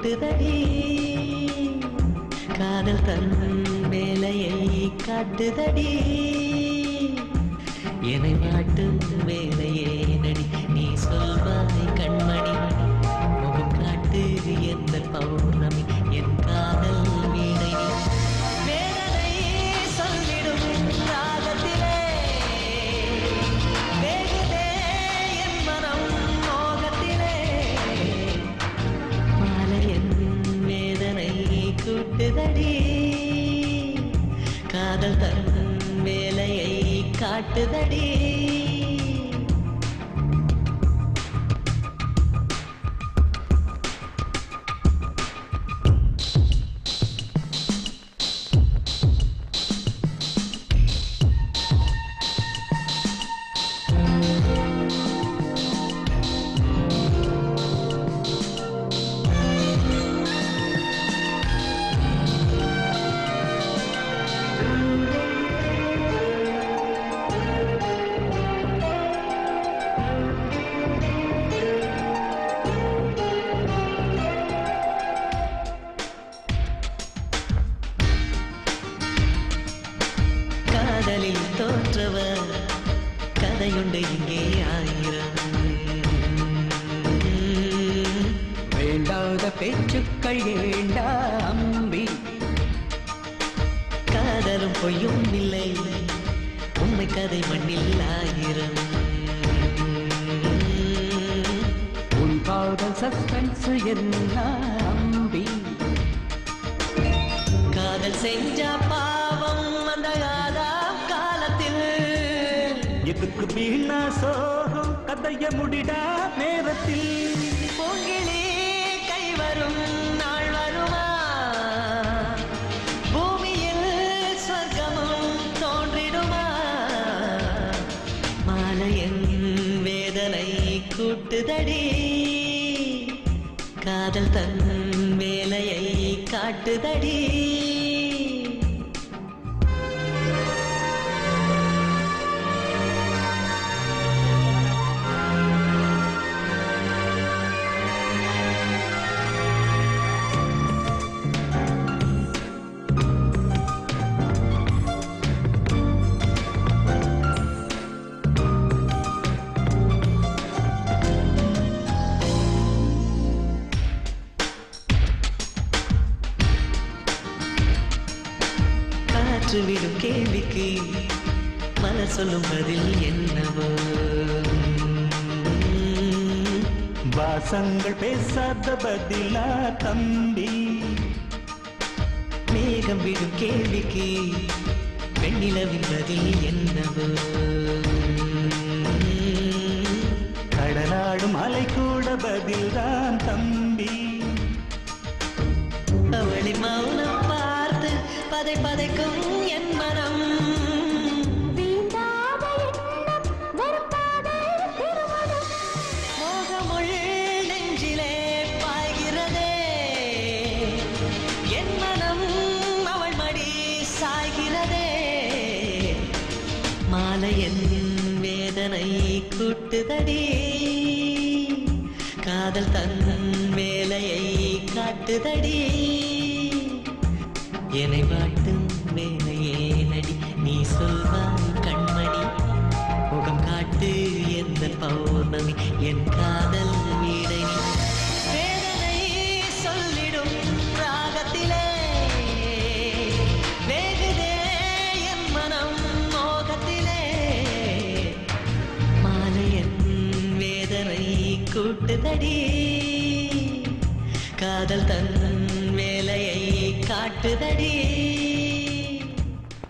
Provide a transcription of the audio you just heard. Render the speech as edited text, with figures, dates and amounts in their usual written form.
கூட்டுதடி காதல் தன் வேலையை காட்டுதடி என்னை வாட்டும் வேலையே நடி நீ சொல்வாய் கண்மணி முகம் காட்டு எந்த பௌர்ணமி என் காதல் வீணை வேதனை சொல்லிடும் ராகத்திலே வேகுதே என் மனம் மோகத்திலே மாலையன் வேதனை கூட்டுதடி காதல் தன் வேலையை காட்டுதடி காதலில் தோற்றவர் கதையுண்டு இங்கே ஆயிரம் வேண்டாத பேச்சுக்கள் வேண்டாம் அம்பி காதலும் பொய்யும் இல்லை உண்மை கதை மண்ணில் ஆயிரம் உன் காதல் சஸ்பென்ஸ் என்ன அம்பி காதல் செஞ்சா பாவம் அந்த காலத்தில் எதுக்கு வீணா சோகம் கதைய முடிடா நேரத்தில் பொங்கிலே கை வரும் நாள் வருமா பூமியில் சொர்க்கமும் தோன்றிடுமா மாலையன் வேதனை கூட்டுதடி காதல் தன் வேலையை காட்டுதடி விடும் கேள்விக்கு மலர் சொல்லும் பதில் என்னவோ வாசங்கள் பேசாத பதிலா தம்பி மேகம் விடும் கேள்விக்கு வெண்ணிலவின் பதில் என்னவோ கடலாடும் அலை கூட பதில்தான் தம்பி அவளின் மௌனம் பார்த்து பதை பதைக்கும் என் மனம் மோகமுள் நெஞ்சிலே பாய்கிறதே என் மனம் அவள் மடி சாய்கிறதே மாலையன் வேதனை கூட்டுதடி காதல் தன் வேலையை காட்டுதடி என்னை வாட்டும் வேலையே நடி நீ சொல்வாய் கண்மணி முகம் காட்டு எந்த பௌர்ணமி என் காதல் வீடை வேதனை சொல்லிடும் ராகத்திலே வேகுதே என் மனம் மோகத்திலே மாலையன் வேதனை கூட்டுதடி காதல் தன் வேலையை காட்டுதடி